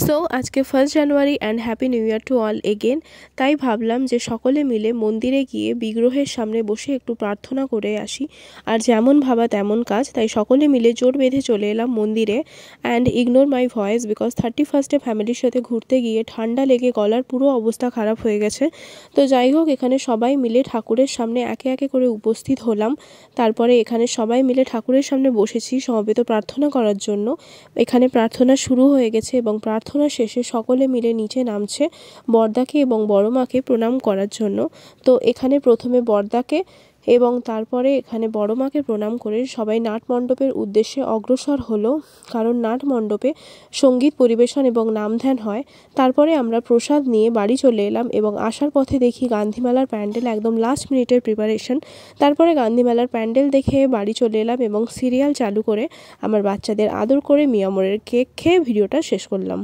So আজকে 1st January and happy new year to all again. তাই ভাবলাম যে সকলে মিলে মন্দিরে গিয়ে বিগ্রহের সামনে বসে একটু প্রার্থনা করে আসি। আর যেমন ভাবা তেমন কাজ, তাই সকলে মিলে জোট বেঁধে চলে এলাম মন্দিরে। And ignore my voice because 31st ফ্যামিলির সাথে ঘুরতে গিয়ে ঠান্ডা লেগে গলার পুরো অবস্থা খারাপ হয়ে গেছে। তো যাই হোক, এখানে সবাই মিলে ঠাকুরের সামনে একে একে করে উপস্থিত হলাম। তারপরে এখানে সবাই মিলে ঠাকুরের সামনে বসেছি সমবেত প্রার্থনা করার জন্য। এখানে প্রার্থনা শুরু হয়ে গেছে এবং প্রার্থনা শেষে সকলে মিলে নিচে নামছে বড়দাকে এবং বড় মাকে প্রণাম করার জন্য। তো এখানে প্রথমে বড়দাকে এবং তারপরে এখানে বড় মাকে প্রণাম করে সবাই নাট মণ্ডপের উদ্দেশ্যে অগ্রসর হলো, কারণ নাট মণ্ডপে সঙ্গীত পরিবেশন এবং নামধ্যান হয়। তারপরে আমরা প্রসাদ নিয়ে বাড়ি চলে এলাম এবং আসার পথে দেখি গান্ধীমেলার প্যান্ডেল একদম লাস্ট মিনিটের প্রিপারেশন। তারপরে গান্ধীমেলার প্যান্ডেল দেখে বাড়ি চলে এলাম এবং সিরিয়াল চালু করে আমার বাচ্চাদের আদর করে মিয়ামরের কেক খেয়ে ভিডিওটা শেষ করলাম।